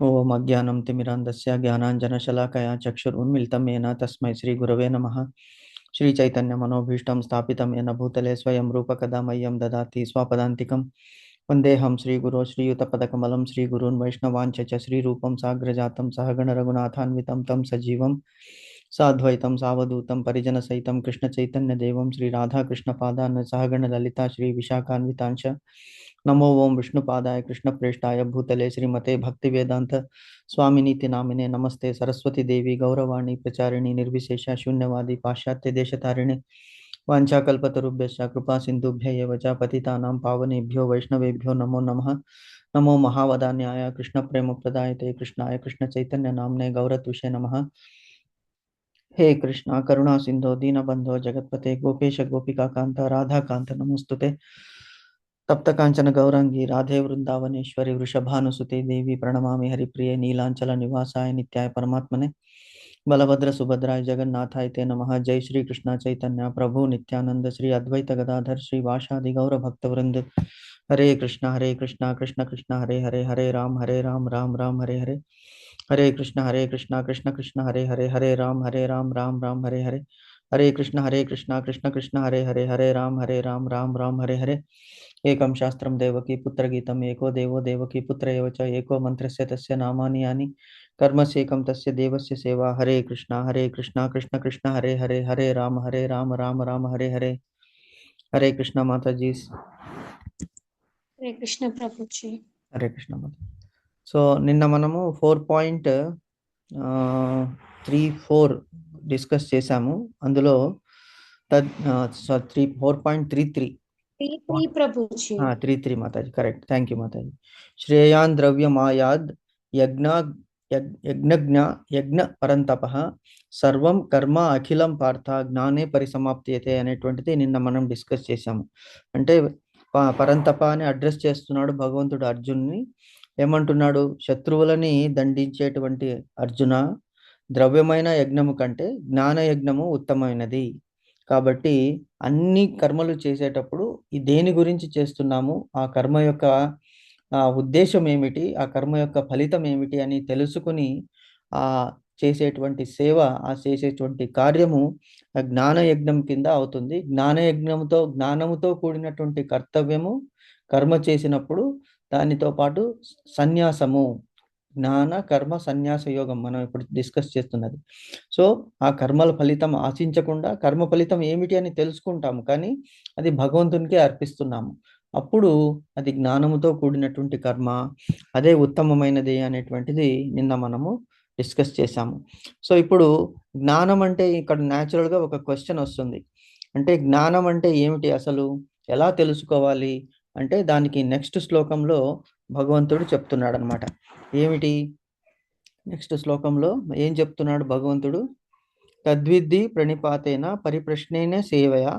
ఓం అజ్ఞానం తిమిరాంధస్య జ్ఞానాంజనశలాకయా చక్షురున్మిళితం येन తస్మై శ్రీగురవే నమః. శ్రీచైతన్యమనోభీష్టం స్థాపితం येन భూతలే స్వయం రూపకదా మह्यं దదాతి స్వపదాంతికం. వందేహం శ్రీగురో శ్రీయుతపదకమలం శ్రీగురూన్ వైష్ణవాంచ చ శ్రీరూపం సాగ్రజాతం సహగణ రఘునాథాన్వితం తం సజీవం సాద్వైతం సావధూతం పరిజనసహితం కృష్ణచైతన్యదేవం శ్రీరాధాకృష్ణపాదాన్ సహగణ లలితా శ్రీ విశాఖాన్వితాంశ. नमो ओम विष्णुपादाय कृष्णप्रेष्ठाय भूतले श्रीमते भक्तिवेदांत स्वामिनीति नामिने नमस्ते सरस्वती देवी गौरवाणी प्रचारिणी निर्विशेष शून्यवादी पाश्चात्य देशतारिणे वाञ्छाकल्पतरुभ्यश्च कृपा सिन्धुभ्य एव च पतितानां पावनेभ्यो वैष्णवेभ्यो नमो नमः. नमो महावदान्याय कृष्णप्रेमप्रदायते कृष्णाय कृष्णचैतन्य नाम्ने गौरतुषे नमः. हे कृष्णा करुणा सिंधो दीनबंधो जगत्पते गोपेश गोपिका कांत राधा कांत नमोस्तुते. तप्त कांचन गौरंगी राधे वृंदावनेश्वरी वृषभानुसुते देवी प्रणमामि हरिप्रिय नीलांचल निवासाय नित्याय परमात्मने बलभद्र सुभद्राय जगन्नाथाय ते नमः. जय श्री कृष्ण चैतन्य प्रभु नित्यानंद श्री अद्वैत गदाधर श्री वासादि गौर भक्तवृंद. हरे कृष्णा कृष्ण कृष्ण हरे हरे हरे राम राम राम हरे हरे. हरे कृष्ण कृष्ण कृष्ण हरे हरे हरे राम राम राम हरे हरे. हरे कृष्ण कृष्ण कृष्ण हरे हरे राम राम राम हरे हरे. एकं शास्त्रं देवकी पुत्र गीतम् एको देवो देवकी पुत्र एव च एको मंत्रस्य तस्य नामानि यानि कर्मस्येकं तस्य देवस्य सेवा. हरे कृष्णा कृष्ण कृष्ण हरे हरे हरे राम राम राम हरे हरे. हरे कृष्णा माता जी. हरे कृष्ण ప్రభుజీ. हरे कृष्णा माता. సో నిన్న మనము 4.34 డిస్కస్ చేశాము. అందులో 4.33 ప్రభుజీ. 33 माताजी करेक्ट. थैंक यू माताजी. श्रेयान द्रव्यमायाद यज्ञ यज्ञ यज्ञ పరంతపః సర్వం కర్మ అఖిలం పార్థ జ్ఞానే పరిసమాప్తియతే అనేటువంటిది నిన్న మనం డిస్కస్ చేశాము. అంటే పరంతప అని అడ్రస్ చేస్తున్నాడు భగవంతుడు అర్జున్ని. ఏమంటున్నాడు? శత్రువులని దండించేటువంటి అర్జున, ద్రవ్యమైన యజ్ఞము కంటే జ్ఞాన యజ్ఞము ఉత్తమమైనది. కాబట్టి అన్ని కర్మలు చేసేటప్పుడు ఈ దేని గురించి చేస్తున్నాము, ఆ కర్మ యొక్క ఉద్దేశం ఏమిటి, ఆ కర్మ యొక్క ఫలితం ఏమిటి అని తెలుసుకుని ఆ చేసేటువంటి సేవ, ఆ చేసేటువంటి కార్యము జ్ఞాన యజ్ఞం కింద అవుతుంది. జ్ఞానముతో కూడినటువంటి కర్తవ్యము కర్మ చేసినప్పుడు దానితో పాటు సన్యాసము, జ్ఞాన కర్మ సన్యాస యోగం మనం ఇప్పుడు డిస్కస్ చేస్తున్నది. సో ఆ కర్మల ఫలితం ఆశించకుండా కర్మ ఫలితం ఏమిటి అని తెలుసుకుంటాము, కానీ అది భగవంతునికే అర్పిస్తున్నాము. అప్పుడు అది జ్ఞానముతో కూడినటువంటి కర్మ, అదే ఉత్తమమైనది అనేటువంటిది నిన్న మనము డిస్కస్ చేశాము. సో ఇప్పుడు జ్ఞానం అంటే ఇక్కడ న్యాచురల్గా ఒక క్వశ్చన్ వస్తుంది. అంటే జ్ఞానం అంటే ఏమిటి, అసలు ఎలా తెలుసుకోవాలి అంటే దానికి నెక్స్ట్ శ్లోకంలో భగవంతుడు చెప్తున్నాడు అనమాట. ఏమిటి నెక్స్ట్ శ్లోకంలో ఏం చెప్తున్నాడు భగవంతుడు? తద్విద్ధి ప్రణిపాతేన పరిప్రశ్నేన సేవయా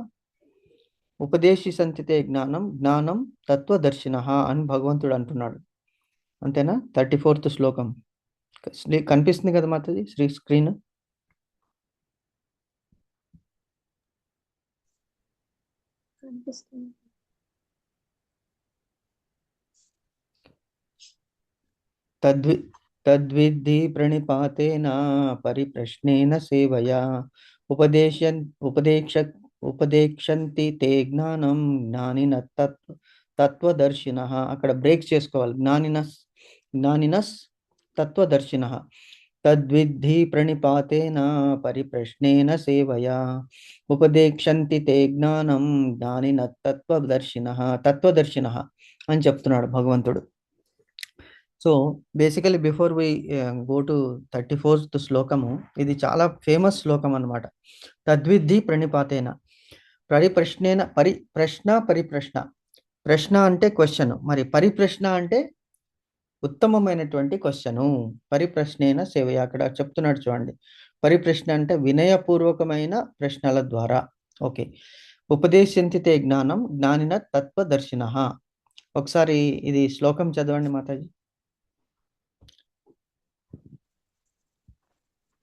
ఉపదేశి సంతితే జ్ఞానం జ్ఞానం తత్వదర్శినః అని భగవంతుడు అంటున్నాడు. అంతేనా? 34th శ్లోకం కనిపిస్తుంది కదా మాతది స్క్రీన్? కనిపిస్తుంది. తద్విద్ధి ప్రణిపాతేన పరిప్రశ్నేన సేవయా ఉపదేక్షంతి తే జ్ఞానం జ్ఞానిన తత్వదర్శినః. అక్కడ బ్రేక్ చేసుకోవాలి. జ్ఞానినస్ తత్వదర్శినః. తద్విద్ధి ప్రణిపాతేన పరిప్రశ్నేన సేవయా ఉపదేక్షంతి తే జ్ఞానం జ్ఞానిన తత్వదర్శినః అని చెప్తున్నాడు భగవంతుడు. So basically before we go to 34th శ్లోకము, ఇది చాలా ఫేమస్ శ్లోకం అన్నమాట. తద్విద్ధి ప్రణిపాతేన పరిప్రశ్నేన పరిప్రశ్న. ప్రశ్న అంటే క్వశ్చన్, మరి పరిప్రశ్న అంటే ఉత్తమమైనటువంటి క్వశ్చను. పరిప్రశ్నేన సేవ అక్కడ చెప్తున్నాడు చూడండి. పరిప్రశ్న అంటే వినయపూర్వకమైన ప్రశ్నల ద్వారా. ఓకే. ఉపదేశంతి తే జ్ఞానం జ్ఞానిన తత్వదర్శినః. ఒకసారి ఇది శ్లోకం చదవండి మాతాజీ.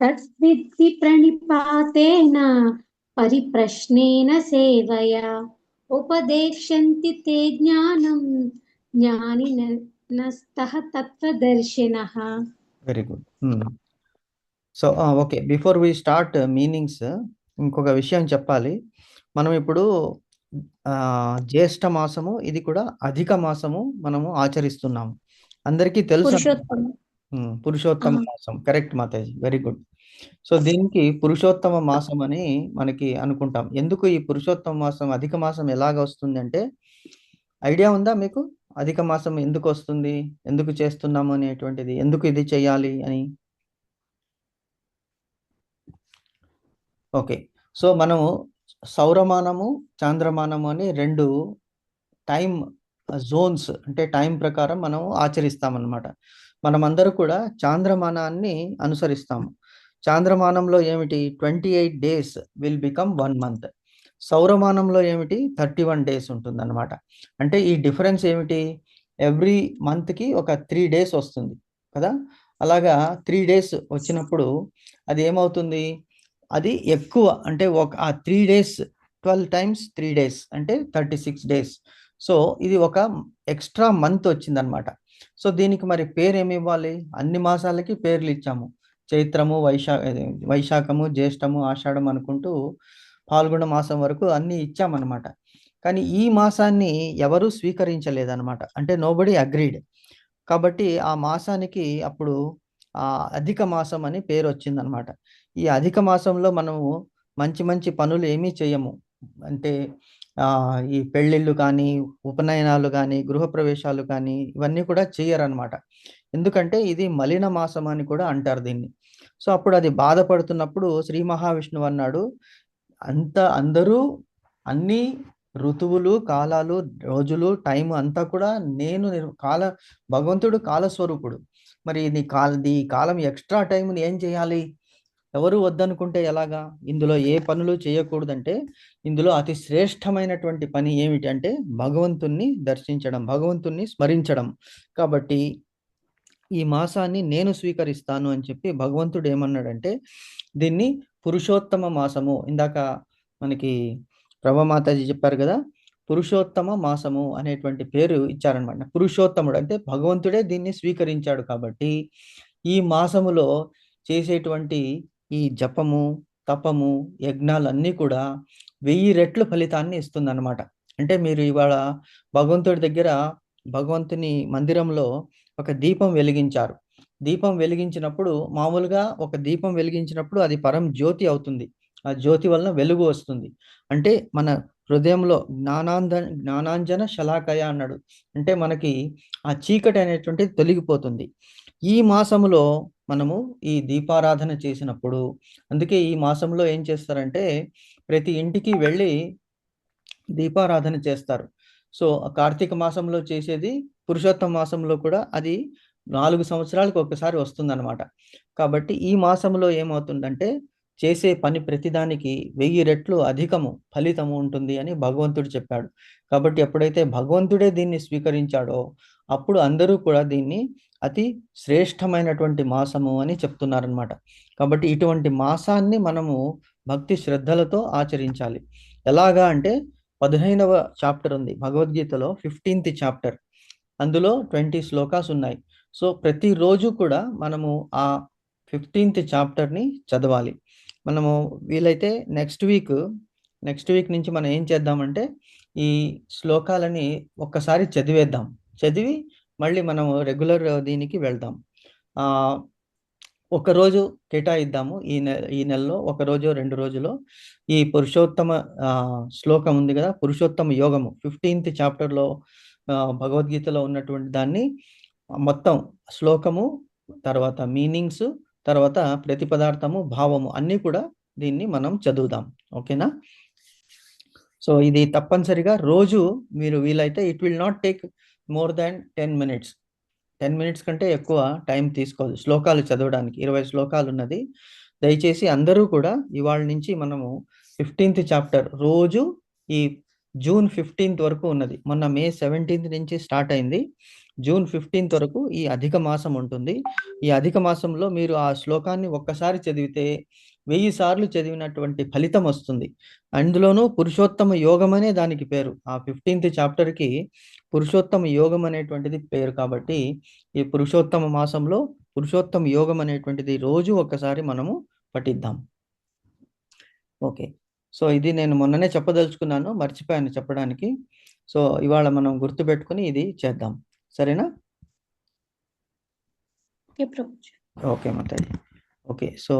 తద్విద్ధి ప్రణిపాతేన పరిప్రశ్నేన సేవయా ఉపదేశంతి తే జ్ఞానం జ్ఞానిన నస్తః తత్వదర్శినః. Very good. So okay, before we start meanings ఇంకొక విషయం చెప్పాలి. మనం ఇప్పుడు జ్యేష్ఠ మాసము, ఇది కూడా అధిక మాసము మనము ఆచరిస్తున్నాము. అందరికీ తెలుసు పురుషోత్తమ. పురుషోత్తమ మాసం. Correct Mataji, very good. So దీనికి పురుషోత్తమ మాసం అని మనకి అనుకుంటాం. ఎందుకు ఈ పురుషోత్తమ మాసం, అధిక మాసం ఎలాగ వస్తుంది అంటే, ఐడియా ఉందా మీకు? అధిక మాసం ఎందుకు వస్తుంది, ఎందుకు చేస్తున్నాము అనేటువంటిది, ఎందుకు ఇది చేయాలి అని? ఓకే, సో మనము సౌరమానము, చాంద్రమానము అని రెండు టైం జోన్స్, అంటే టైం ప్రకారం మనం ఆచరిస్తామన్నమాట. మనమందరూ కూడా చాంద్రమానాన్ని అనుసరిస్తాము. చాంద్రమానంలో ఏమిటి, 28 days విల్ బికమ్ 1 month. సౌరమానంలో ఏమిటి, 31 days ఉంటుందన్నమాట. అంటే ఈ డిఫరెన్స్ ఏమిటి, ఎవ్రీ మంత్కి ఒక 3 days వస్తుంది కదా. అలాగా 3 days వచ్చినప్పుడు అది ఏమవుతుంది, అది ఎక్కువ, అంటే ఆ 3 days 12 times 3 days అంటే 36 days. సో ఇది ఒక ఎక్స్ట్రా మంత్ వచ్చిందనమాట. సో దీనికి మరి పేరు ఏమి ఇవ్వాలి, అన్ని మాసాలకి పేర్లు ఇచ్చాము. చైత్రము, వైశాఖము, జ్యేష్టము, ఆషాఢం అనుకుంటూ పాల్గొన మాసం వరకు అన్ని ఇచ్చామన్నమాట. కానీ ఈ మాసాన్ని ఎవరు స్వీకరించలేదన్నమాట, అంటే నోబడి అగ్రీడ్. కాబట్టి ఆ మాసానికి అప్పుడు అధిక మాసం అని పేరు వచ్చిందనమాట. ఈ అధిక మాసంలో మనము మంచి మంచి పనులు ఏమీ చేయము. అంటే ఈ పెళ్ళిళ్ళు కానీ, ఉపనయనాలు కానీ, గృహప్రవేశాలు కానీ ఇవన్నీ కూడా చేయరనమాట. ఎందుకంటే ఇది మలిన మాసం అని కూడా అంటారు దీన్ని. సో అప్పుడు అది బాధపడుతున్నప్పుడు శ్రీ మహావిష్ణువు అన్నాడు, అందరూ అన్ని ఋతువులు, కాలాలు, రోజులు, టైం అంతా కూడా నేను భగవంతుడు కాలస్వరూపుడు. మరి ఈ కాలం ఎక్స్ట్రా టైంని ఏం చేయాలి, ఎవరు వద్దనుకుంటే ఎలాగా? ఇందులో ఏ పనులు చేయకూడదంటే, ఇందులో అతి శ్రేష్టమైనటువంటి పని ఏమిటి అంటే భగవంతుణ్ణి దర్శించడం, భగవంతుణ్ణి స్మరించడం. కాబట్టి ఈ మాసాన్ని నేను స్వీకరిస్తాను అని చెప్పి భగవంతుడు ఏమన్నాడంటే, దీన్ని పురుషోత్తమ మాసము, ఇందాక మనకి ప్రభామాతాజీ చెప్పారు కదా, పురుషోత్తమ మాసము అనేటువంటి పేరు ఇచ్చారనమాట. పురుషోత్తముడు అంటే భగవంతుడే దీన్ని స్వీకరించాడు. కాబట్టి ఈ మాసములో చేసేటువంటి ఈ జపము, తపము, యజ్ఞాలన్నీ కూడా 1000 రెట్లు ఫలితాన్ని ఇస్తుందన్నమాట. అంటే మీరు ఇవాళ భగవంతుడి దగ్గర, భగవంతుని మందిరంలో ఒక దీపం వెలిగించారు. దీపం వెలిగించినప్పుడు, మామూలుగా ఒక దీపం వెలిగించినప్పుడు అది పరం జ్యోతి అవుతుంది. ఆ జ్యోతి వలన వెలుగు వస్తుంది. అంటే మన హృదయంలో జ్ఞానాంజన శలాకయ అన్నాడు. అంటే మనకి ఆ చీకటి అనేటువంటిది తొలగిపోతుంది. ఈ మాసములో మనము ఈ దీపారాధన చేసినప్పుడు, అందుకే ఈ మాసంలో ఏం చేస్తారంటే ప్రతి ఇంటికి వెళ్ళి దీపారాధన చేస్తారు. సో కార్తీక మాసంలో చేసేది పురుషోత్తమ మాసంలో కూడా అది 4 సంవత్సరాలకు ఒకసారి వస్తుందన్నమాట. కాబట్టి ఈ మాసంలో ఏమవుతుందంటే చేసే పని ప్రతిదానికి 1000 రెట్లు అధికము ఫలితము ఉంటుంది అని భగవంతుడు చెప్పాడు. కాబట్టి ఎప్పుడైతే భగవంతుడే దీన్ని స్వీకరించాడో అప్పుడు అందరూ కూడా దీన్ని అతి శ్రేష్టమైనటువంటి మాసము అని చెప్తున్నారనమాట. కాబట్టి ఇటువంటి మాసాన్ని మనము భక్తి శ్రద్ధలతో ఆచరించాలి. ఎలాగా అంటే 15వ చాప్టర్ ఉంది భగవద్గీతలో, 15th చాప్టర్. అందులో 20 శ్లోకాస్ ఉన్నాయి. సో ప్రతిరోజు కూడా మనము ఆ 15th చాప్టర్ని చదవాలి. మనము వీలైతే నెక్స్ట్ వీక్ నుంచి మనం ఏం చేద్దామంటే ఈ శ్లోకాలని ఒక్కసారి చదివేద్దాం. చదివి మళ్ళీ మనం రెగ్యులర్ దీనికి వెళ్దాం. ఒకరోజు కేటాయిద్దాము ఈ నెలలో, ఒక రోజు 2 రోజులో ఈ పురుషోత్తమ శ్లోకం ఉంది కదా, పురుషోత్తమ యోగము 15th చాప్టర్లో భగవద్గీతలో ఉన్నటువంటి దాన్ని మొత్తం శ్లోకము, తర్వాత మీనింగ్స్, తర్వాత ప్రతి పదార్థము, భావము అన్నీ కూడా దీన్ని మనం చదువుదాం. ఓకేనా? సో ఇది తప్పనిసరిగా రోజు మీరు వీలైతే, it will not take more than 10 minutes. 10 minutes కంటే ఎక్కువ టైం తీసుకోదు శ్లోకాలు చదవడానికి. 20 శ్లోకాలు ఉన్నది. దయచేసి అందరూ కూడా ఇవాళ నుంచి మనము 15th చాప్టర్ రోజు ఈ జూన్ 15th వరకు ఉన్నది. మొన్న మే 17th నుంచి స్టార్ట్ అయింది. జూన్ 15 వరకు ఈ అధిక మాసం ఉంటుంది. ఈ అధిక మాసంలో మీరు ఆ శ్లోకాన్ని ఒక్కసారి చదివితే 1000 సార్లు చదివినటువంటి ఫలితం వస్తుంది. అందులోనూ పురుషోత్తమ యోగం అనే దానికి పేరు. ఆ 15th చాప్టర్కి పురుషోత్తమ యోగం అనేటువంటిది పేరు. కాబట్టి ఈ పురుషోత్తమ మాసంలో పురుషోత్తమ యోగం అనేటువంటిది రోజు ఒక్కసారి మనము పఠిద్దాం. ఓకే. సో ఇది నేను మొన్ననే చెప్పదలుచుకున్నాను, మర్చిపోయాను చెప్పడానికి. సో ఇవాళ మనం గుర్తుపెట్టుకుని ఇది చేద్దాం. సరేనా? Okay Prabhuji. Okay Mataji. Okay, so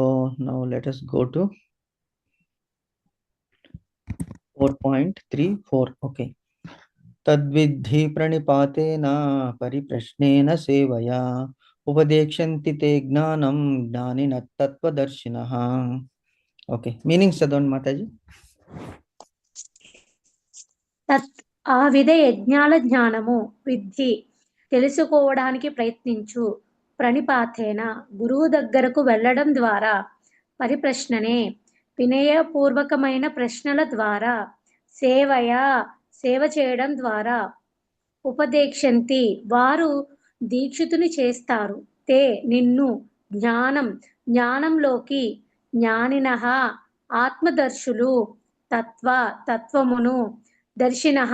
now let us go to 4.34. Okay. తద్విద్ధి ప్రణిపాతేన పరిప్రశ్నేన సేవయా ఉపదేక్షంతి తే జ్ఞానం జ్ఞానిన తత్వదర్శినః. ఓకే, మీనింగ్స్ చదవండి మాతాజీ. ఆ విధ యజ్ఞాల జ్ఞానము విద్ధి, తెలుసుకోవడానికి ప్రయత్నించు. ప్రణిపాతేన, గురువు దగ్గరకు వెళ్ళడం ద్వారా. పరిప్రశ్ననే, వినయపూర్వకమైన ప్రశ్నల ద్వారా. సేవయా, సేవ చేయడం ద్వారా. ఉపదేక్షంతి, వారు దీక్షితుని చేస్తారు. తే, నిన్ను. జ్ఞానం, జ్ఞానంలోకి. జ్ఞానినః, ఆత్మదర్శులు. తత్వ, తత్వమును. దర్శినః,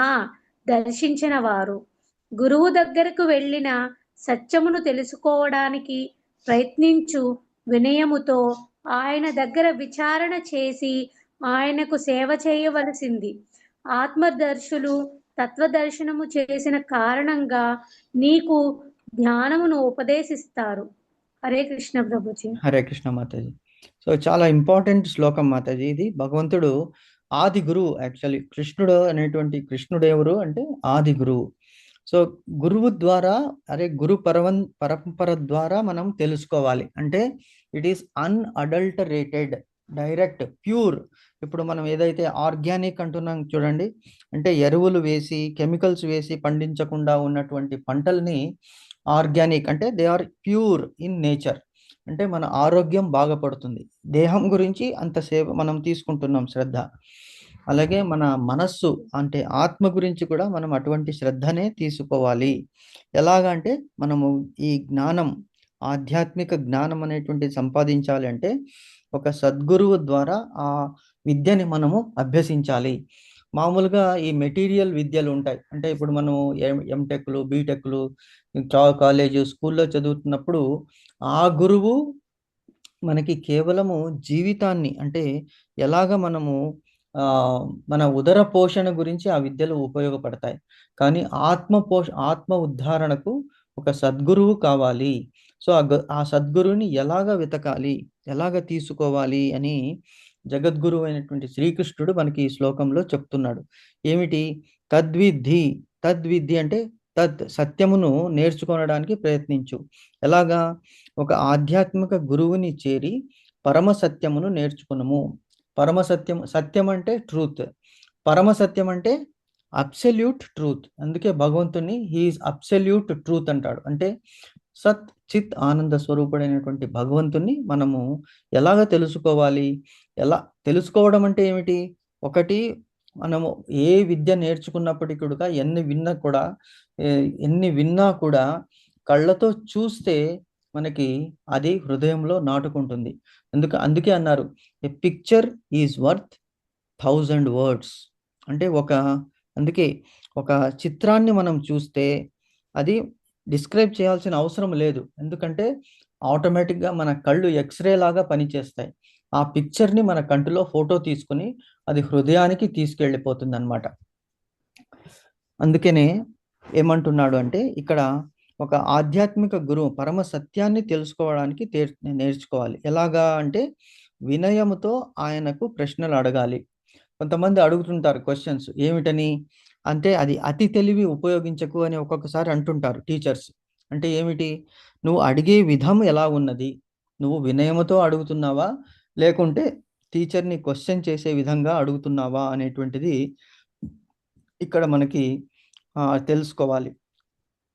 దర్శించిన వారు. గురువు దగ్గరకు వెళ్ళిన సత్యమును తెలుసుకోవడానికి ప్రయత్నించు. వినయముతో ఆయన దగ్గర విచారణ చేసి ఆయనకు సేవ చేయవలసింది. ఆత్మదర్శులు తత్వదర్శనము చేసిన కారణంగా నీకు జ్ఞానమును ఉపదేశిస్తారు. హరే కృష్ణ ప్రభుజీ. హరే కృష్ణ మాతాజీ. సో చాలా ఇంపార్టెంట్ శ్లోకం మాతాజీ ఇది. భగవంతుడు ఆది గురువు. యాక్చువల్లీ కృష్ణుడు అనేటువంటి కృష్ణుడు ఎవరు అంటే ఆది గురువు. సో గురువు ద్వారా, గురు పరంపర ద్వారా మనం తెలుసుకోవాలి. అంటే it is unadulterated, direct, pure. ఇప్పుడు మనం ఏదైతే ఆర్గానిక్ అంటున్నాం చూడండి, అంటే ఎరువులు వేసి కెమికల్స్ వేసి పండించకుండా ఉన్నటువంటి పంటల్ని ఆర్గానిక్ అంటే they are pure in nature. అంటే మన ఆరోగ్యం బాగుపడుతుంది. దేహం గురించి అంత సేవ మనం తీసుకుంటున్నాం శ్రద్ధ. అలాగే మన మనస్సు అంటే ఆత్మ గురించి కూడా మనం అటువంటి శ్రద్ధనే తీసుకోవాలి. ఎలాగా అంటే మనము ఈ జ్ఞానం, ఆధ్యాత్మిక జ్ఞానం అనేటువంటి సంపాదించాలి అంటే ఒక సద్గురువు ద్వారా ఆ విద్యని మనము అభ్యసించాలి. మామూలుగా ఈ మెటీరియల్ విద్యలు ఉంటాయి. అంటే ఇప్పుడు మనం ఎంటెక్లు, బీటెక్లు, కాలేజ్, స్కూల్లో చదువుతున్నప్పుడు ఆ గురువు మనకి కేవలము జీవితాన్ని అంటే ఎలాగ మనము మన ఉదర పోషణ గురించి ఆ విద్యలు ఉపయోగపడతాయి. కానీ ఆత్మ ఉద్ధారణకు ఒక సద్గురువు కావాలి. సో ఆ సద్గురువుని ఎలాగ వెతకాలి, ఎలాగ తీసుకోవాలి అని జగద్గురువు అయినటువంటి శ్రీకృష్ణుడు మనకి ఈ శ్లోకంలో చెప్తున్నాడు. ఏమిటి? తద్విద్ధి. తద్విద్ధి అంటే సత్యమును నేర్చుకోవడానికి ప్రయత్నించు. ఎలాగా? ఒక ఆధ్యాత్మిక గురువుని చేరి పరమ సత్యమును నేర్చుకున్నాము. పరమ సత్యం, సత్యం అంటే ట్రూత్. పరమ సత్యం అంటే అబ్సల్యూట్ ట్రూత్. అందుకే భగవంతుని హీఈస్ అబ్సల్యూట్ ట్రూత్ అంటాడు. అంటే సత్ చిత్ ఆనంద స్వరూపుడైనటువంటి భగవంతుని మనము ఎలాగ తెలుసుకోవాలి? ఎలా తెలుసుకోవడం అంటే ఏమిటి? ఒకటి, మనము ఏ విద్య నేర్చుకున్నప్పటికీ కూడా ఎన్ని విన్నా కూడా కళ్ళతో చూస్తే మనకి అది హృదయంలో నాటుకుంటుంది. అందుకే అన్నారు, ఏ పిక్చర్ ఈజ్ వర్త్ 1000 words. అంటే అందుకే ఒక చిత్రాన్ని మనం చూస్తే అది డిస్క్రైబ్ చేయాల్సిన అవసరం లేదు. ఎందుకంటే ఆటోమేటిక్గా మన కళ్ళు ఎక్స్రే లాగా పనిచేస్తాయి. ఆ పిక్చర్ని మన కంటిలో ఫోటో తీసుకుని అది హృదయానికి తీసుకెళ్ళిపోతుంది అన్నమాట. అందుకనే ఏమంటున్నాడు అంటే ఇక్కడ ఒక ఆధ్యాత్మిక గురువు పరమ సత్యాన్ని తెలుసుకోవడానికి నేర్చుకోవాలి. ఎలాగా అంటే వినయముతో ఆయనకు ప్రశ్నలు అడగాలి. కొంతమంది అడుగుతుంటారు క్వశ్చన్స్, ఏమిటని అంటే అది అతి తెలివి ఉపయోగించకు అని ఒక్కొక్కసారి అంటుంటారు టీచర్స్. అంటే ఏమిటి? నువ్వు అడిగే విధం ఎలా ఉన్నది? నువ్వు వినయముతో అడుగుతున్నావా, లేకుంటే టీచర్ని క్వశ్చన్ చేసే విధంగా అడుగుతున్నావా అనేటువంటిది ఇక్కడ మనకి తెలుసుకోవాలి.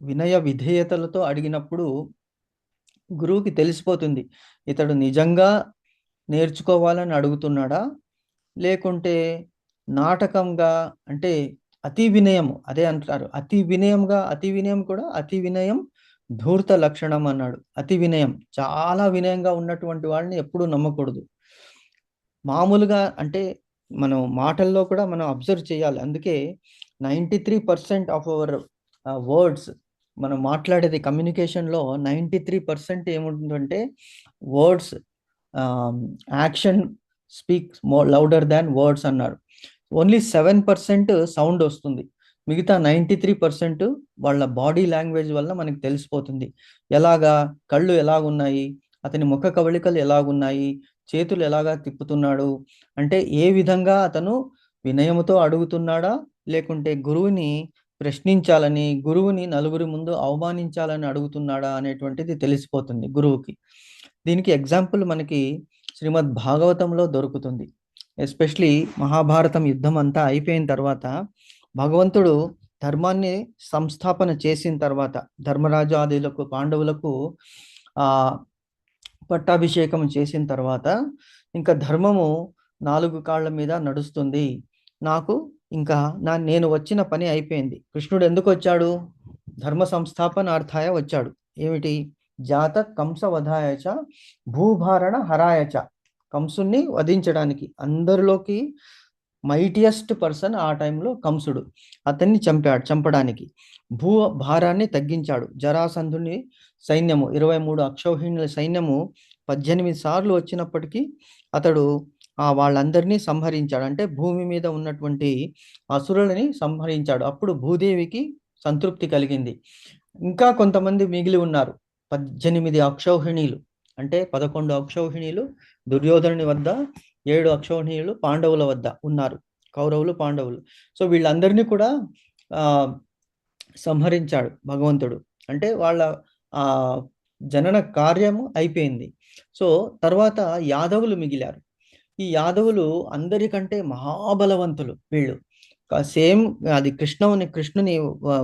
వినయ విధేయతలతో అడిగినప్పుడు గురువుకి తెలిసిపోతుంది, ఇతడు నిజంగా నేర్చుకోవాలని అడుగుతున్నాడా, లేకుంటే నాటకంగా అంటే అతి వినయము అదే అంటారు. అతి వినయం కూడా అతి వినయం ధూర్త లక్షణం అన్నాడు. అతి వినయం, చాలా వినయంగా ఉన్నటువంటి వాళ్ళని ఎప్పుడూ నమ్మకూడదు. మామూలుగా అంటే మనం మాటల్లో కూడా మనం అబ్జర్వ్ చేయాలి. అందుకే 93% ఆఫ్ అవర్ వర్డ్స్, మనం మాట్లాడేది కమ్యూనికేషన్లో 93% ఏముంటుందంటే words, action speaks more louder దాన్ వర్డ్స్ అన్నారు. ఓన్లీ 7% సౌండ్ వస్తుంది. మిగతా 93% వాళ్ళ బాడీ లాంగ్వేజ్ వల్ల మనకి తెలిసిపోతుంది. ఎలాగా కళ్ళు ఎలాగున్నాయి, అతని ముఖ కవళికలు ఎలాగున్నాయి, చేతులు ఎలాగా తిప్పుతున్నాడు, అంటే ఏ విధంగా అతను వినయముతో అడుగుతున్నాడా, లేకుంటే గురువుని ప్రశ్నించాలని, గురువుని నలుగురి ముందు అవమానించాలని అడుగుతున్నాడా అనేటువంటిది తెలిసిపోతుంది గురువుకి. దీనికి ఎగ్జాంపుల్ మనకి శ్రీమద్ భాగవతంలో దొరుకుతుంది. ఎస్పెషలీ మహాభారతం యుద్ధం అంతా అయిపోయిన తర్వాత భగవంతుడు ధర్మాన్ని సంస్థాపన చేసిన తర్వాత ధర్మరాజు ఆదులకు పాండవులకు ఆ పట్టాభిషేకం చేసిన తర్వాత ఇంకా ధర్మము 4 కాళ్ళ మీద నడుస్తుంది. నాకు ఇంకా నేను వచ్చిన పని అయిపోయింది. కృష్ణుడు ఎందుకు వచ్చాడు? ధర్మ సంస్థాపనార్థాయ వచ్చాడు. ఏమిటి? జాత కంస వధాయచ భూభారణ హరాయచ. కంసుని వధించడానికి, అందరిలోకి మైటియస్ట్ పర్సన్ ఆ టైంలో కంసుడు. అతన్ని చంపడానికి భూ భారాన్ని తగ్గించాడు. జరాసంధుని సైన్యము 23 అక్షౌహిణుల సైన్యము 18 సార్లు వచ్చినప్పటికీ అతడు వాళ్ళందరినీ సంహరించాడు. అంటే భూమి మీద ఉన్నటువంటి అసురులని సంహరించాడు. అప్పుడు భూదేవికి సంతృప్తి కలిగింది. ఇంకా కొంతమంది మిగిలి ఉన్నారు. 18 అక్షౌహిణీలు, అంటే 11 అక్షౌహిణీలు దుర్యోధనుని వద్ద, 7 అక్షౌహిణీలు పాండవుల వద్ద ఉన్నారు. కౌరవులు, పాండవులు. సో వీళ్ళందరినీ కూడా సంహరించాడు భగవంతుడు. అంటే వాళ్ళ జనన కార్యము అయిపోయింది. సో తర్వాత యాదవులు మిగిలారు. ఈ యాదవులు అందరికంటే మహాబలవంతులు. వీళ్ళు సేమ్ అది కృష్ణుని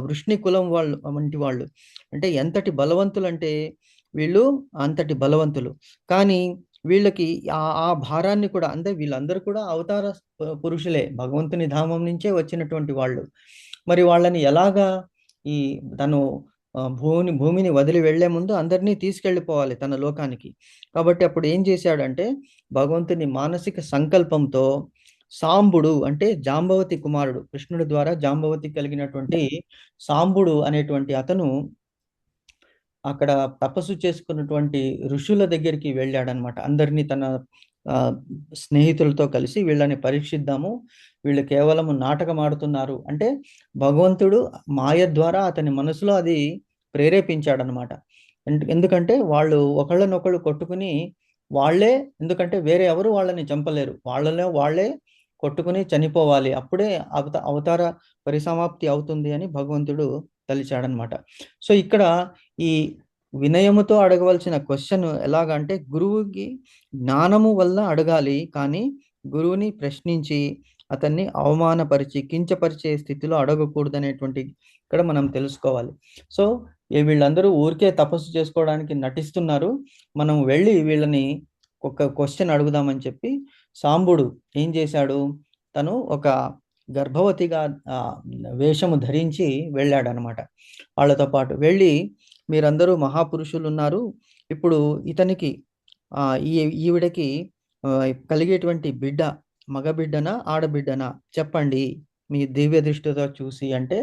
వృష్ణి కులం వాళ్ళు వంటి వాళ్ళు. అంటే ఎంతటి బలవంతులు అంటే వీళ్ళు అంతటి బలవంతులు. కానీ వీళ్ళకి ఆ భారాన్ని కూడా, అంటే వీళ్ళందరూ కూడా అవతార పురుషులే, భగవంతుని ధామం నుంచే వచ్చినటువంటి వాళ్ళు. మరి వాళ్ళని ఎలాగా తను భూమిని వదిలి వెళ్లే ముందు అందరినీ తీసుకెళ్ళిపోవాలి తన లోకానికి. కాబట్టి అప్పుడు ఏం చేశాడంటే భగవంతుని మానసిక సంకల్పంతో సాంబుడు, అంటే జాంబవతి కుమారుడు, కృష్ణుడి ద్వారా జాంబవతి కలిగినటువంటి సాంబుడు అనేటువంటి అతను అక్కడ తపస్సు చేసుకున్నటువంటి ఋషుల దగ్గరికి వెళ్ళాడనమాట. అందరినీ తన స్నేహితులతో కలిసి వీళ్ళని పరీక్షిద్దాము, వీళ్ళు కేవలం నాటకం ఆడుతున్నారు అంటే భగవంతుడు మాయ ద్వారా అతని మనసులో అది ప్రేరేపించాడనమాట. ఎందుకంటే వాళ్ళు ఒకళ్ళనొకళ్ళు కొట్టుకుని వాళ్ళే, ఎందుకంటే వేరే ఎవరు వాళ్ళని చంపలేరు, వాళ్ళే కొట్టుకుని చనిపోవాలి, అప్పుడే అవతార పరిసమాప్తి అవుతుంది అని భగవంతుడు తలిచాడనమాట. సో ఇక్కడ ఈ వినయముతో అడగవలసిన క్వశ్చన్ ఎలాగంటే గురువుకి జ్ఞానము వల్ల అడగాలి, కానీ గురువుని ప్రశ్నించి అతన్ని అవమానపరిచి కించపరిచే స్థితిలో అడగకూడదు అనేటువంటి ఇక్కడ మనం తెలుసుకోవాలి. సో వీళ్ళందరూ ఊరికే తపస్సు చేసుకోవడానికి నటిస్తున్నారు, మనం వెళ్ళి వీళ్ళని ఒక క్వశ్చన్ అడుగుదామని చెప్పి సాంబుడు ఏం చేశాడు, తను ఒక గర్భవతిగా వేషము ధరించి వెళ్ళాడనమాట. వాళ్ళతో పాటు వెళ్ళి, మీరందరూ మహాపురుషులు ఉన్నారు, ఇప్పుడు ఇతనికి ఈవిడకి కలిగేటువంటి బిడ్డ మగబిడ్డనా ఆడబిడ్డనా చెప్పండి మీ దివ్య దృష్టితో చూసి. అంటే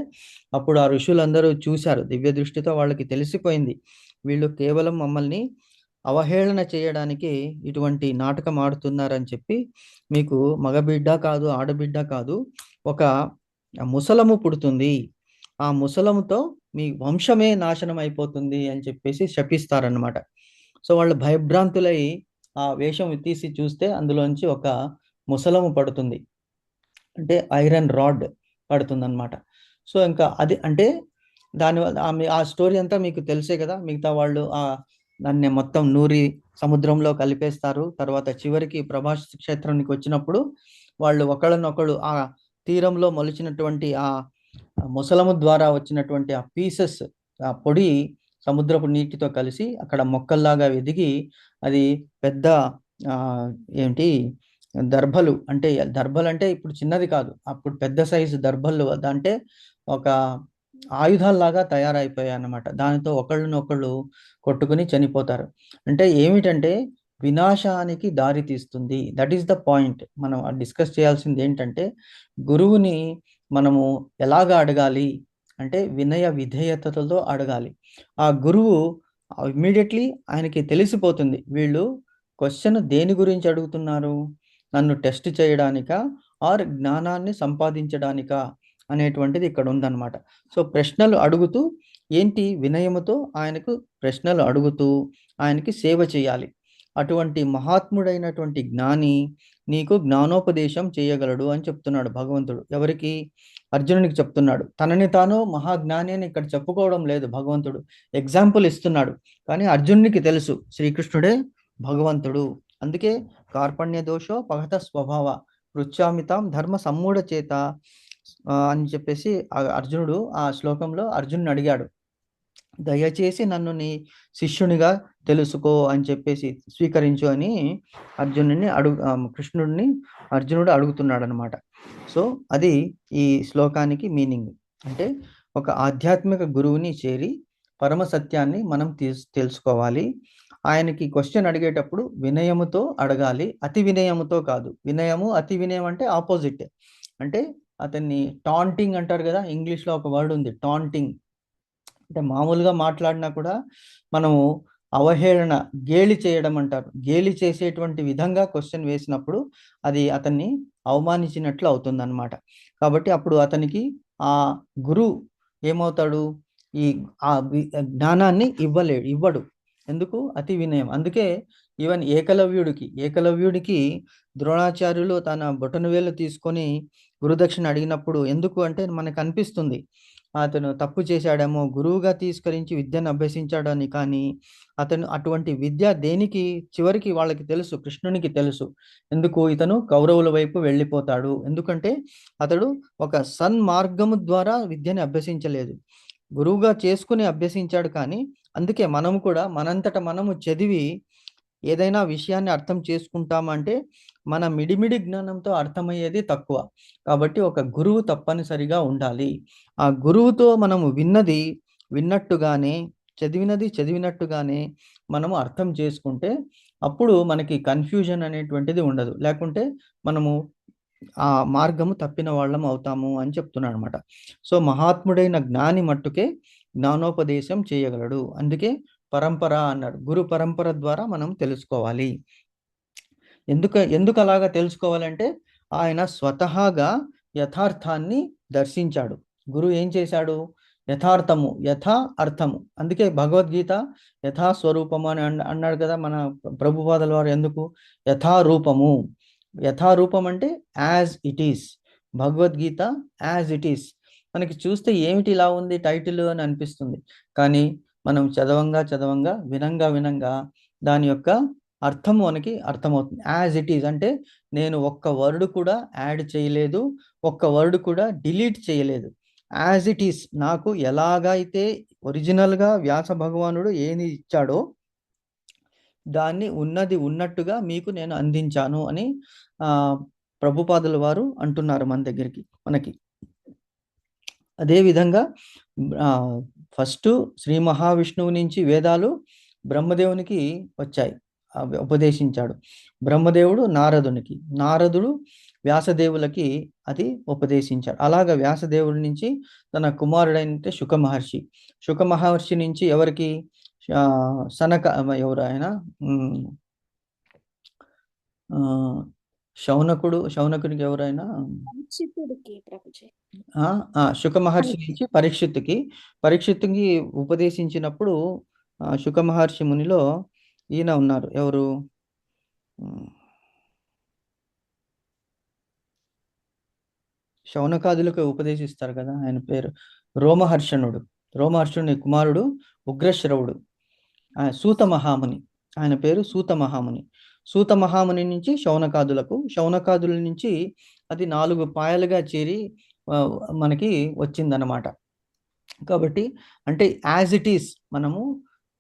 అప్పుడు ఆ ఋషులందరూ చూశారు దివ్య దృష్టితో, వాళ్ళకి తెలిసిపోయింది వీళ్ళు కేవలం మమ్మల్ని అవహేళన చేయడానికి ఇటువంటి నాటకం ఆడుతున్నారని చెప్పి, మీకు మగబిడ్డ కాదు ఆడబిడ్డ కాదు, ఒక ముసలము పుడుతుంది, ఆ ముసలముతో మీ వంశమే నాశనం అయిపోతుంది అని చెప్పేసి శపిస్తారన్నమాట. సో వాళ్ళు భయభ్రాంతులై ఆ వేషం తీసి చూస్తే అందులోంచి ఒక ముసలము పడుతుంది, అంటే ఐరన్ రాడ్ పడుతుందన్నమాట. సో ఇంకా అది అంటే దానివల్ల ఆ స్టోరీ అంతా మీకు తెలిసే కదా. మిగతా వాళ్ళు దాన్ని మొత్తం నూరి సముద్రంలో కలిపేస్తారు. తర్వాత చివరికి ప్రభాస్ క్షేత్రానికి వచ్చినప్పుడు వాళ్ళు ఒకళ్ళనొకళ్ళు ఆ తీరంలో మొలిచినటువంటి ఆ ముసలము ద్వారా వచ్చినటువంటి ఆ పీసెస్, ఆ పొడి సముద్రపు నీటితో కలిసి అక్కడ మొక్కల్లాగా ఎదిగి అది పెద్ద దర్భలు అంటే ఇప్పుడు చిన్నది కాదు, అప్పుడు పెద్ద సైజు దర్భలు, అంటే ఒక ఆయుధాల్లాగా తయారైపోయాయి అన్నమాట. దానితో ఒకళ్ళనొకళ్ళు కొట్టుకుని చనిపోతారు. అంటే ఏమిటంటే వినాశానికి దారి తీస్తుంది. That is the point. మనం డిస్కస్ చేయాల్సింది ఏంటంటే గురువుని మనము ఎలాగా అడగాలి అంటే వినయ విధేయతతో అడగాలి. ఆ గురువు ఇమ్మీడియట్లీ ఆయనకి తెలిసిపోతుంది, వీళ్ళు క్వశ్చన్ దేని గురించి అడుగుతున్నారు, నన్ను టెస్ట్ చేయడానికా ఆర్ జ్ఞానాన్ని సంపాదించడానికా అనేటువంటిది ఇక్కడ ఉందన్నమాట. సో ప్రశ్నలు అడుగుతూ ఏంటి వినయముతో ఆయనకు ప్రశ్నలు అడుగుతూ ఆయనకి సేవ చేయాలి. అటువంటి మహాత్ముడైనటువంటి జ్ఞాని నీకు జ్ఞానోపదేశం చేయగలడు అని చెప్తున్నాడు భగవంతుడు. ఎవరికి? అర్జునునికి చెప్తున్నాడు. తనని తాను మహాజ్ఞాని అని ఇక్కడ చెప్పుకోవడం లేదు భగవంతుడు, ఎగ్జాంపుల్ ఇస్తున్నాడు. కానీ అర్జునునికి తెలుసు శ్రీకృష్ణుడే భగవంతుడు. అందుకే కార్పణ్య దోషో పగత స్వభావ పృచ్ఛామితాం ధర్మ సమ్మూఢ చేత అని చెప్పేసి అర్జునుడు ఆ శ్లోకంలో అర్జునుని అడిగాడు, దయచేసి నన్ను నీ శిష్యునిగా తెలుసుకో అని చెప్పేసి స్వీకరించు అని కృష్ణుడిని అర్జునుడు అడుగుతున్నాడు అనమాట. సో అది ఈ శ్లోకానికి మీనింగ్. అంటే ఒక ఆధ్యాత్మిక గురువుని చేరి పరమ సత్యాన్ని మనం తెలుసుకోవాలి. ఆయనకి క్వశ్చన్ అడిగేటప్పుడు వినయముతో అడగాలి, అతి వినయముతో కాదు. వినయము అతి వినయం అంటే ఆపోజిట్. అంటే అతన్ని టాంటింగ్ అంటారు కదా, ఇంగ్లీష్లో ఒక వర్డ్ ఉంది టాంటింగ్. అంటే మామూలుగా మాట్లాడినా కూడా మనము అవహేళన, గేలి చేయడం అంటారు. గేలి చేసేటువంటి విధంగా క్వశ్చన్ వేసినప్పుడు అది అతన్ని అవమానించినట్లు అవుతుంది అన్నమాట. కాబట్టి అప్పుడు అతనికి ఆ గురువు ఏమవుతాడు, ఈ జ్ఞానాన్ని ఇవ్వడు. ఎందుకు? అతి వినయం. అందుకే ఈవెన్ ఏకలవ్యుడికి ద్రోణాచార్యులు తన బొటనవేలు తీసుకొని గురుదక్షిణ అడిగినప్పుడు, ఎందుకు అంటే మనకు అనిపిస్తుంది అతను తప్పు చేశాడేమో, గురువుగా తీసుకరించి విద్యను అభ్యసించాడని. కానీ అతను అటువంటి విద్య దేనికి, చివరికి వాళ్ళకి తెలుసు, కృష్ణునికి తెలుసు. ఎందుకు? ఇతను కౌరవుల వైపు వెళ్ళిపోతాడు. ఎందుకంటే అతడు ఒక సన్మార్గము ద్వారా విద్యని అభ్యసించలేదు, గురువుగా చేసుకుని అభ్యసించాడు. కానీ అందుకే మనము కూడా మనంతట మనము చదివి ఏదైనా విషయాన్ని అర్థం చేసుకుంటామంటే మన మిడిమిడి జ్ఞానంతో అర్థమయ్యేది తక్కువ. కాబట్టి ఒక గురువు తప్పనిసరిగా ఉండాలి. ఆ గురువుతో మనము విన్నది విన్నట్టుగానే, చదివినది చదివినట్టుగానే మనము అర్థం చేసుకుంటే అప్పుడు మనకి కన్ఫ్యూజన్ అనేటువంటిది ఉండదు. లేకుంటే మనము ఆ మార్గము తప్పిన వాళ్ళం అవుతాము అని చెప్తున్నాడు అనమాట. సో మహాత్ముడైన జ్ఞాని మట్టుకే జ్ఞానోపదేశం చేయగలడు. అందుకే పరంపర అన్నాడు. గురు పరంపర ద్వారా మనం తెలుసుకోవాలి. ఎందుకు అలాగా తెలుసుకోవాలంటే ఆయన స్వతహాగా యథార్థాన్ని దర్శించాడు. గురువు ఏం చేశాడు? యథార్థము, యథా అర్థము. అందుకే భగవద్గీత యథాస్వరూపము అని అన్నాడు కదా మన ప్రభుపాదుల వారు. ఎందుకు? యథారూపము. యథారూపం అంటే as it is. Bhagavad Gita as it is. మనకి చూస్తే ఏమిటి ఇలా ఉంది టైటిల్ అని అనిపిస్తుంది. కానీ మనం చదవంగా వినంగా దాని యొక్క అర్థం మనకి అర్థమవుతుంది. యాజ్ ఇట్ ఈస్ అంటే నేను ఒక్క వర్డ్ కూడా యాడ్ చేయలేదు, ఒక్క వర్డ్ కూడా డిలీట్ చేయలేదు. యాజ్ ఇట్ ఈస్, నాకు ఎలాగైతే ఒరిజినల్గా వ్యాస భగవానుడు ఏది ఇచ్చాడో దాన్ని ఉన్నది ఉన్నట్టుగా మీకు నేను అందించాను అని ప్రభుపాదుల వారు అంటున్నారు మనకి. అదేవిధంగా ఫస్ట్ శ్రీ మహావిష్ణువు నుంచి వేదాలు బ్రహ్మదేవునికి వచ్చాయి, ఉపదేశించాడు. బ్రహ్మదేవుడు నారదునికి, నారదుడు వ్యాసదేవులకి అది ఉపదేశించాడు. అలాగా వ్యాసదేవుడి నుంచి తన కుమారుడైన శుక మహర్షి నుంచి ఎవరికి? ఎవరు ఆయన? శౌనకుడికి ఎవరైనా? శుక మహర్షి నుంచి పరీక్షిత్తుకి ఉపదేశించినప్పుడు శుక మహర్షి మునిలో ఈయన ఉన్నారు. ఎవరు? శౌనకాదులకు ఉపదేశిస్తారు కదా, ఆయన పేరు రోమహర్షణుని కుమారుడు ఉగ్రశ్రవుడు, సూత మహాముని. ఆయన పేరు సూత మహాముని. సూత మహాముని నుంచి శౌనకాదుల నుంచి అది 4 పాయలుగా చేరి మనకి వచ్చిందనమాట. కాబట్టి అంటే యాజ్ ఇట్ ఈస్, మనము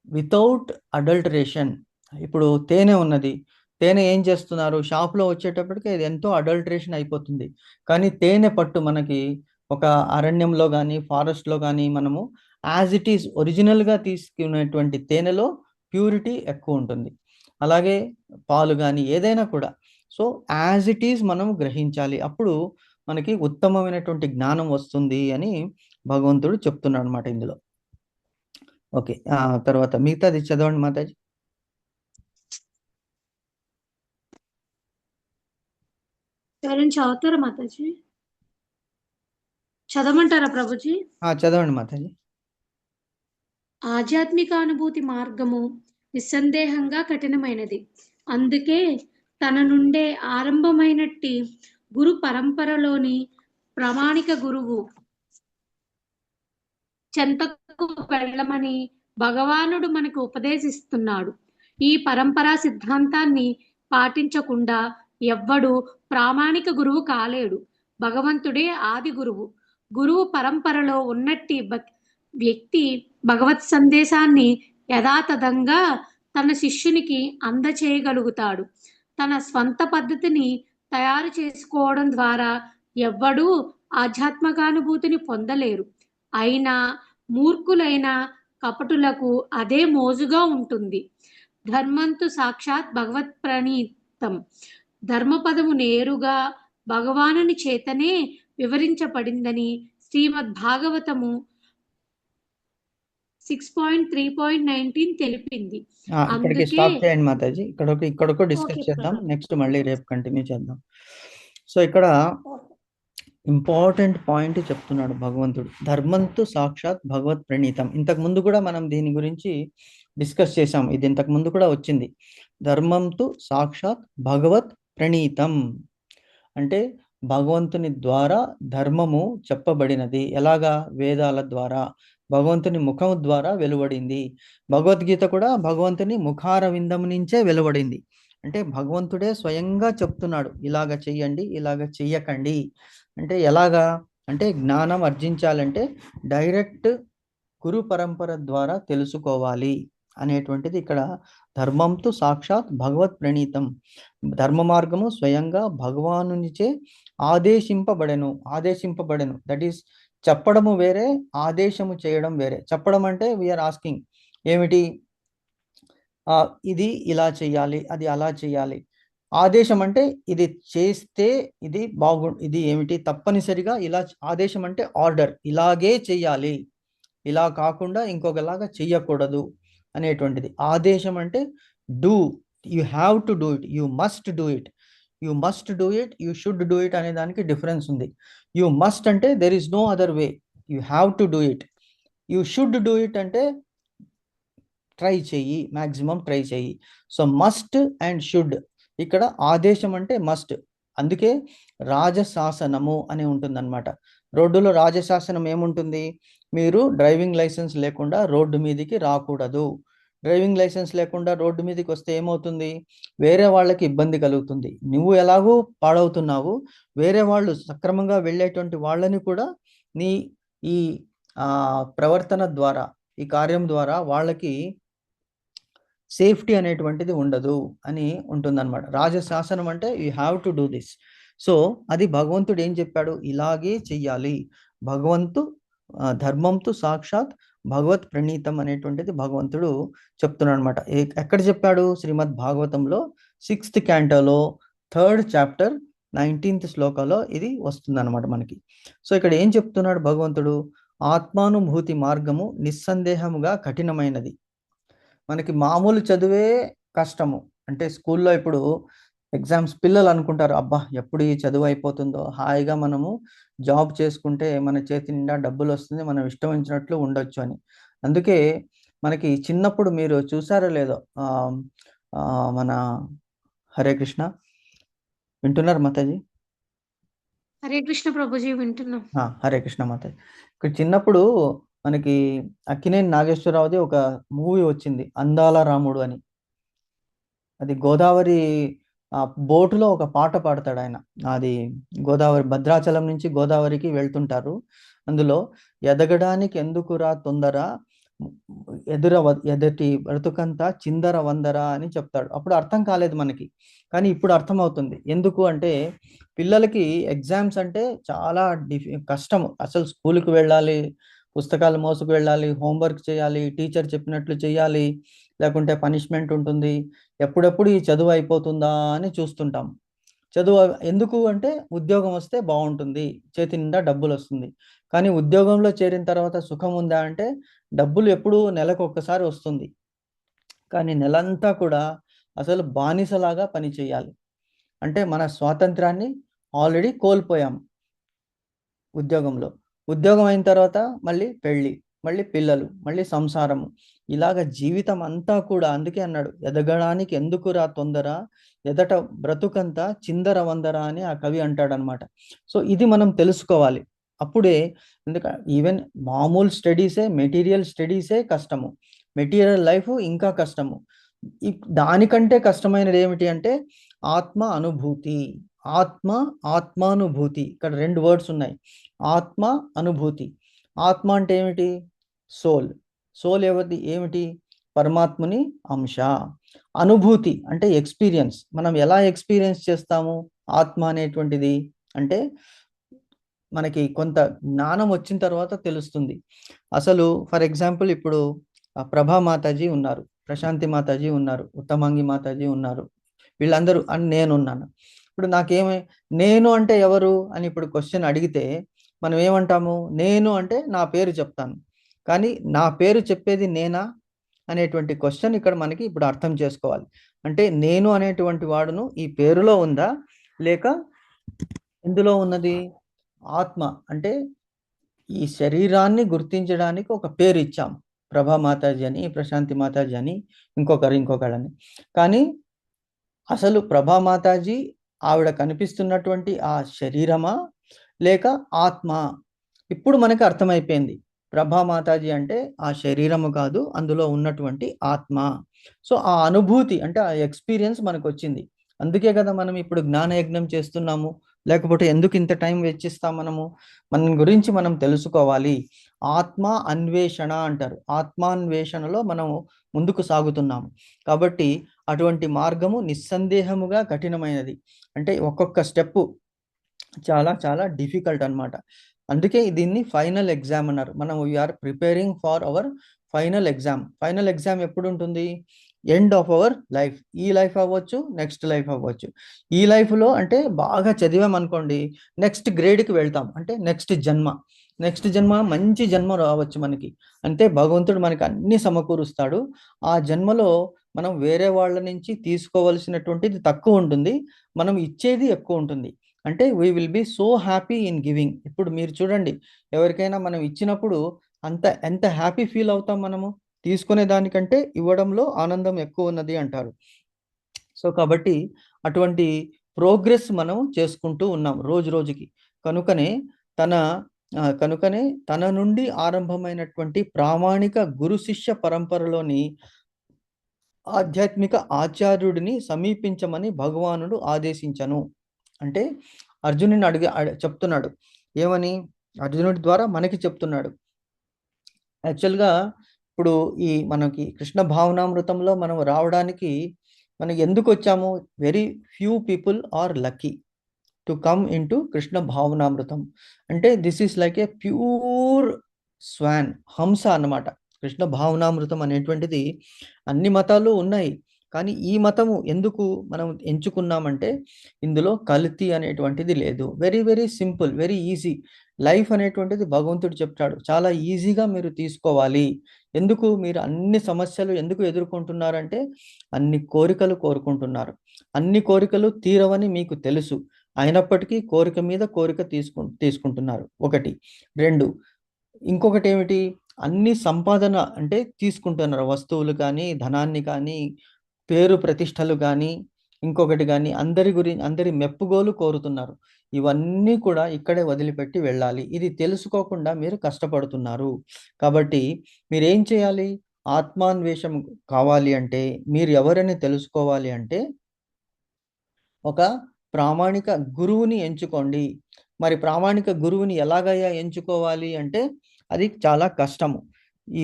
వితౌట్ అడల్టరేషన్. ఇప్పుడు తేనె ఉన్నది, తేనె ఏం చేస్తున్నారు, షాప్లో వచ్చేటప్పటికి ఇది ఎంతో అడల్ట్రేషన్ అయిపోతుంది. కానీ తేనె పట్టు మనకి ఒక అరణ్యంలో కానీ ఫారెస్ట్లో కానీ మనము యాజ్ ఇట్ ఈస్ ఒరిజినల్గా తీసుకునేటువంటి తేనెలో ప్యూరిటీ ఎక్కువ ఉంటుంది. అలాగే పాలు కానీ ఏదైనా కూడా సో యాజ్ ఇట్ ఈస్ మనం గ్రహించాలి, అప్పుడు మనకి ఉత్తమమైనటువంటి జ్ఞానం వస్తుంది అని భగవంతుడు చెప్తున్నాడు అనమాట ఇందులో. ఓకే, తర్వాత మిగతాది చదవండి మాతాజీ. ఎవరైనా చదువుతారా మాతాజీ? చదవమంటారా ప్రభుజీ? చదవండి మాతాజీ. ఆధ్యాత్మిక అనుభూతి మార్గము నిస్సందేహంగా కఠినమైనది. అందుకే తన నుండే ఆరంభమైనట్టి గురు పరంపరలోని ప్రామాణిక గురువు చెంతకు వెళ్ళమని భగవానుడు మనకు ఉపదేశిస్తున్నాడు. ఈ పరంపరా సిద్ధాంతాన్ని పాటించకుండా ఎవ్వడు ప్రామాణిక గురువు కాలేడు. భగవంతుడే ఆది గురువు. గురువు పరంపరలో ఉన్నట్టి వ్యక్తి భగవత్ సందేశాన్ని యథాతథంగా తన శిష్యునికి అందచేయగలుగుతాడు. తన స్వంత పద్ధతిని తయారు చేసుకోవడం ద్వారా ఎవ్వడూ ఆధ్యాత్మికానుభూతిని పొందలేరు. అయినా మూర్ఖులైన కపటులకు అదే మోజుగా ఉంటుంది. ధర్మంతు సాక్షాత్ భగవత్ ప్రణీతం. ధర్మపదము నేరుగా భగవానుని చేతనే వివరించబడిందని శ్రీమద్ భాగవతము 6.3.19 తెలిపింది. ఇక్కడికి స్టాప్ చేయండి మాతాజీ. ఇక్కడొక డిస్కస్ చేద్దాం, నెక్స్ట్ మళ్ళీ రేపు కంటిన్యూ చేద్దాం. సో ఇక్కడ ఇంపార్టెంట్ పాయింట్ చెప్తున్నాడు భగవంతుడు, ధర్మంతు సాక్షాత్ భగవత్ ప్రణీతం. ఇంతకు ముందు కూడా మనం దీని గురించి డిస్కస్ చేసాం, ఇది ఇంతకు ముందు కూడా వచ్చింది. ధర్మంతు సాక్షాత్ భగవత్ ప్రణీతం అంటే భగవంతుని ద్వారా ధర్మము చెప్పబడినది. ఎలాగా? వేదాల ద్వారా, భగవంతుని ముఖం ద్వారా వెలువడింది. భగవద్గీత కూడా భగవంతుని ముఖారవిందం నుంచే వెలువడింది. అంటే భగవంతుడే స్వయంగా చెప్తున్నాడు, ఇలాగ చెయ్యండి, ఇలాగ చెయ్యకండి. అంటే ఎలాగా అంటే జ్ఞానం అర్జించాలంటే డైరెక్ట్ గురు పరంపర ద్వారా తెలుసుకోవాలి అనేటువంటిది ఇక్కడ. ధర్మంతో సాక్షాత్ భగవత్ ప్రణీతం, ధర్మ మార్గము స్వయంగా భగవానునిచే ఆదేశింపబడెను. దట్ ఈస్ చెప్పడము వేరే, ఆదేశము చేయడం వేరే. చెప్పడం అంటే వీఆర్ ఆస్కింగ్ ఏమిటి, ఇది ఇలా చెయ్యాలి, అది అలా చెయ్యాలి. ఆదేశం అంటే ఇది చేస్తే ఇది ఏమిటి తప్పనిసరిగా ఇలా. ఆదేశం అంటే ఆర్డర్, ఇలాగే చెయ్యాలి, ఇలా కాకుండా ఇంకొకలాగా చెయ్యకూడదు అనేటువంటిది. ఆదేశం అంటే do, you have to do it, you must do it, you must do it, you should do it అనే దానికి డిఫరెన్స్ ఉంది. యూ మస్ట్ అంటే there is no other way, you have to do it. You should do it అంటే try చెయ్యి, maximum try చెయ్యి. So must and should. ఇక్కడ ఆదేశం అంటే మస్ట్, అందుకే రాజశాసనము అని ఉంటుంది అనమాట. రోడ్డులో రాజశాసనం ఏముంటుంది, మీరు డ్రైవింగ్ లైసెన్స్ లేకుండా రోడ్డు మీదకి రాకూడదు. డ్రైవింగ్ లైసెన్స్ లేకుండా రోడ్డు మీదకి వస్తే ఏమవుతుంది, వేరే వాళ్ళకి ఇబ్బంది కలుగుతుంది. నువ్వు ఎలాగో పాడవుతున్నావు, వేరే వాళ్ళు సక్రమంగా వెళ్ళేటువంటి వాళ్ళని కూడా నీ ఈ ప్రవర్తన ద్వారా, ఈ కార్యం ద్వారా వాళ్ళకి సేఫ్టీ అనేటువంటిది ఉండదు అని ఉంటుందన్నమాట. రాజశాసనం అంటే you have to do this. So అది భగవంతుడు ఏం చెప్పాడు, ఇలాగే చెయ్యాలి. ధర్మంతో సాక్షాత్ భగవత్ ప్రణీతం అనేటువంటిది భగవంతుడు చెప్తున్నాడు అనమాట. ఎక్కడ చెప్పాడు? శ్రీమద్ భాగవతంలో 6th canto 3rd chapter 19th శ్లోకంలో ఇది వస్తుందన్నమాట మనకి. సో ఇక్కడ ఏం చెప్తున్నాడు భగవంతుడు, ఆత్మానుభూతి మార్గము నిస్సందేహముగా కఠినమైనది. మనకి మామూలు చదువే కష్టము. అంటే స్కూల్లో ఇప్పుడు ఎగ్జామ్స్, పిల్లలు అనుకుంటారు అబ్బా ఎప్పుడు ఈ చదువు అయిపోతుందో, హాయిగా మనము జాబ్ చేసుకుంటే మన చేతి నిండా డబ్బులు వస్తుంది, మనం ఇష్టం వచ్చినట్లు ఉండొచ్చు అని. అందుకే మనకి చిన్నప్పుడు మీరు చూసారో లేదో, మన హరే కృష్ణ వింటున్నారు మాతాజీ? హరే కృష్ణ ప్రభుజీ వింటున్నాం. హరే కృష్ణ మాతాజీ. ఇక్కడ చిన్నప్పుడు మనకి అక్కినేని నాగేశ్వరరావుది ఒక మూవీ వచ్చింది, అందాల రాముడు అని. అది గోదావరి బోటులో ఒక పాట పాడతాడు ఆయన. అది గోదావరి, భద్రాచలం నుంచి గోదావరికి వెళ్తుంటారు. అందులో ఎదగడానికి ఎందుకురా తొందర, ఎదుటి బ్రతుకంతా చిందర వందర అని చెప్తాడు. అప్పుడు అర్థం కాలేదు మనకి, కానీ ఇప్పుడు అర్థమవుతుంది. ఎందుకు అంటే పిల్లలకి ఎగ్జామ్స్ అంటే చాలా కష్టము. అసలు స్కూల్కి వెళ్ళాలి, పుస్తకాలు మోసుకు వెళ్ళాలి, హోంవర్క్ చేయాలి, టీచర్ చెప్పినట్లు చేయాలి, లేకుంటే పనిష్మెంట్ ఉంటుంది. ఎప్పుడెప్పుడు ఈ చదువు అయిపోతుందా అని చూస్తుంటాం. చదువు ఎందుకు అంటే ఉద్యోగం వస్తే బాగుంటుంది, చేతి నిండా డబ్బులు వస్తుంది. కానీ ఉద్యోగంలో చేరిన తర్వాత సుఖం ఉందా అంటే డబ్బులు ఎప్పుడు నెలకు ఒక్కసారి వస్తుంది, కానీ నెలంతా కూడా అసలు బానిసలాగా పని చేయాలి. అంటే మన స్వాతంత్రాన్ని ఆల్రెడీ కోల్పోయాం ఉద్యోగంలో. ఉద్యోగం అయిన తర్వాత మళ్ళీ పెళ్ళి, మళ్ళీ పిల్లలు, మళ్ళీ సంసారము, ఇలాగ జీవితం అంతా కూడా. అందుకే అన్నాడు, ఎదగడానికి ఎందుకురా తొందర, ఎదట బ్రతుకంతా చిందర వందర అని ఆ కవి అంటాడనమాట. సో ఇది మనం తెలుసుకోవాలి. అప్పుడే, ఎందుకంటే ఈవెన్ మామూలు స్టడీసే, మెటీరియల్ స్టడీసే కష్టము, మెటీరియల్ లైఫ్ ఇంకా కష్టము. దానికంటే కష్టమైనది ఏమిటి అంటే ఆత్మ అనుభూతి. ఆత్మ, ఆత్మానుభూతి. ఇక్కడ రెండు వర్డ్స్ ఉన్నాయి, ఆత్మ, అనుభూతి. ఆత్మ అంటే ఏమిటి? సోల్. సోల్ ఏమిటి? పరమాత్ముని అంశ. అనుభూతి అంటే ఎక్స్పీరియన్స్. మనం ఎలా ఎక్స్పీరియన్స్ చేస్తాము ఆత్మ అనేటువంటిది అంటే మనకి కొంత జ్ఞానం వచ్చిన తర్వాత తెలుస్తుంది. అసలు ఫర్ ఎగ్జాంపుల్ ఇప్పుడు ప్రభా మాతాజీ ఉన్నారు, ప్రశాంతి మాతాజీ ఉన్నారు, ఉత్తమంగి మాతాజీ ఉన్నారు, వీళ్ళందరూ అని నేనున్నాను. ఇప్పుడు నాకేమే, నేను అంటే ఎవరు అని ఇప్పుడు క్వశ్చన్ అడిగితే మనం ఏమంటాము? నేను అంటే నా పేరు చెప్తాను, కానీ నా పేరు చెప్పేది నేనా అనేటువంటి క్వశ్చన్ ఇక్కడ మనకి ఇప్పుడు అర్థం చేసుకోవాలి. అంటే నేను అనేటువంటి వాడును ఈ పేరులో ఉందా, లేక ఎందులో ఉన్నది? ఆత్మ అంటే ఈ శరీరాన్ని గుర్తించడానికి ఒక పేరు ఇచ్చాం, ప్రభా మాతాజీ అని, ప్రశాంతి మాతాజీ అని, ఇంకొకళ్ళని. కానీ అసలు ప్రభా మాతాజీ ఆవిడ కనిపిస్తున్నటువంటి ఆ శరీరమా, లేక ఆత్మ? ఇప్పుడు మనకి అర్థమైపోయింది, ప్రభా మాతాజీ అంటే ఆ శరీరము కాదు, అందులో ఉన్నటువంటి ఆత్మ. సో ఆ అనుభూతి అంటే ఆ ఎక్స్పీరియన్స్ మనకు వచ్చింది. అందుకే కదా మనం ఇప్పుడు జ్ఞానయజ్ఞం చేస్తున్నాము. లేకపోతే ఎందుకు ఇంత టైం వెచ్చిస్తాం మనము? మన గురించి మనం తెలుసుకోవాలి. ఆత్మ అన్వేషణ అంటారు, ఆత్మాన్వేషణలో మనం ముందుకు సాగుతున్నాము. కాబట్టి అటువంటి మార్గము నిస్సందేహముగా కఠినమైనది. అంటే ఒక్కొక్క స్టెప్ చాలా చాలా డిఫికల్ట్ అన్నమాట. అందుకే దీన్ని ఫైనల్ ఎగ్జామ్ అన్నారు. మనం we are preparing for our final exam. Final exam ఎప్పుడు ఉంటుంది? End of our life. ఈ లైఫ్ అవ్వచ్చు, నెక్స్ట్ లైఫ్ అవ్వచ్చు. ఈ లైఫ్లో అంటే బాగా చదివామనుకోండి, నెక్స్ట్ గ్రేడ్కి వెళ్తాం, అంటే నెక్స్ట్ జన్మ మంచి జన్మ రావచ్చు మనకి. అంటే భగవంతుడు మనకి అన్ని సమకూరుస్తాడు. ఆ జన్మలో మనం వేరే వాళ్ళ నుంచి తీసుకోవలసినటువంటిది తక్కువ ఉంటుంది, మనం ఇచ్చేది ఎక్కువ ఉంటుంది. అంటే we will be so happy in giving. ఇప్పుడు మీరు చూడండి, ఎవరికైనా మనం ఇచ్చినప్పుడు ఎంత హ్యాపీ ఫీల్ అవుతాం మనము. తీసుకునే దానికంటే ఇవ్వడంలో ఆనందం ఎక్కువ ఉన్నది అంటారు. సో కాబట్టి అటువంటి ప్రోగ్రెస్ మనం చేసుకుంటూ ఉన్నాం రోజు రోజుకి. కనుకనే తన నుండి ఆరంభమైనటువంటి ప్రామాణిక గురు శిష్య పరంపరలోని ఆధ్యాత్మిక ఆచార్యుడిని సమీపించమని భగవానుడు ఆదేశించను. అంటే అర్జునుని చెప్తున్నాడు. ఏమని? అర్జునుడి ద్వారా మనకి చెప్తున్నాడు. యాక్చువల్గా ఇప్పుడు ఈ మనకి కృష్ణ భావనామృతంలో మనం రావడానికి మనకి ఎందుకు వచ్చాము? Very few people are lucky to come in to Krishna భావనామృతం. అంటే this is like a pure swan, హంస అన్నమాట. కృష్ణ భావనామృతం అనేటువంటిది అన్ని మతాలు ఉన్నాయి, కానీ ఈ మతము ఎందుకు మనం ఎంచుకున్నామంటే ఇందులో కల్తీ అనేటువంటిది లేదు. Very very simple, very easy life అనేటువంటిది భగవంతుడు చెప్తాడు, చాలా ఈజీగా మీరు తీసుకోవాలి. ఎందుకు మీరు అన్ని సమస్యలు ఎందుకు ఎదుర్కొంటున్నారంటే అన్ని కోరికలు కోరుకుంటున్నారు. అన్ని కోరికలు తీరవని మీకు తెలుసు, అయినప్పటికీ కోరిక మీద కోరిక తీసుకుంటున్నారు. ఒకటి. రెండు, ఇంకొకటి ఏమిటి? అన్ని సంపాదన అంటే తీసుకుంటున్నారు, వస్తువులు కానీ, ధనాన్ని కానీ, పేరు ప్రతిష్టలు కానీ, ఇంకొకటి కానీ, అందరి మెప్పుగోలు కోరుతున్నారు. ఇవన్నీ కూడా ఇక్కడే వదిలిపెట్టి వెళ్ళాలి. ఇది తెలుసుకోకుండా మీరు కష్టపడుతున్నారు. కాబట్టి మీరేం చేయాలి? ఆత్మాన్వేషం కావాలి అంటే, మీరు ఎవరని తెలుసుకోవాలి అంటే ఒక ప్రామాణిక గురువుని ఎంచుకోండి. మరి ప్రామాణిక గురువుని ఎలాగయ్యా ఎంచుకోవాలి అంటే అది చాలా కష్టము.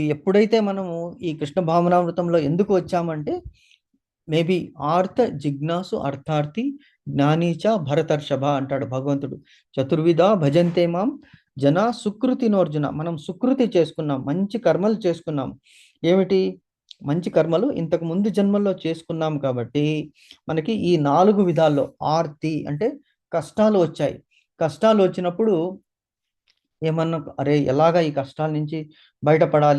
ఎప్పుడైతే మనము ఈ కృష్ణ భావనామృతంలో ఎందుకు వచ్చామంటే, మేబీ ఆర్త జిజ్ఞాసు అర్థార్థి జ్ఞానీచ భరతర్షభ అంటాడు భగవంతుడు. చతుర్విధ భజంతే మాం జన సుకృతినోర్జున. మనం సుకృతి చేసుకున్నాం, మంచి కర్మలు చేసుకున్నాం. ఏమిటి మంచి కర్మలు? ఇంతకు ముందు జన్మల్లో చేసుకున్నాం కాబట్టి మనకి ఈ 4 విధాల్లో ఆర్తి అంటే కష్టాలు వచ్చాయి. కష్టాలు వచ్చినప్పుడు ఏమన్నా, అరే ఎలాగా ఈ కష్టాల నుంచి బయటపడాలి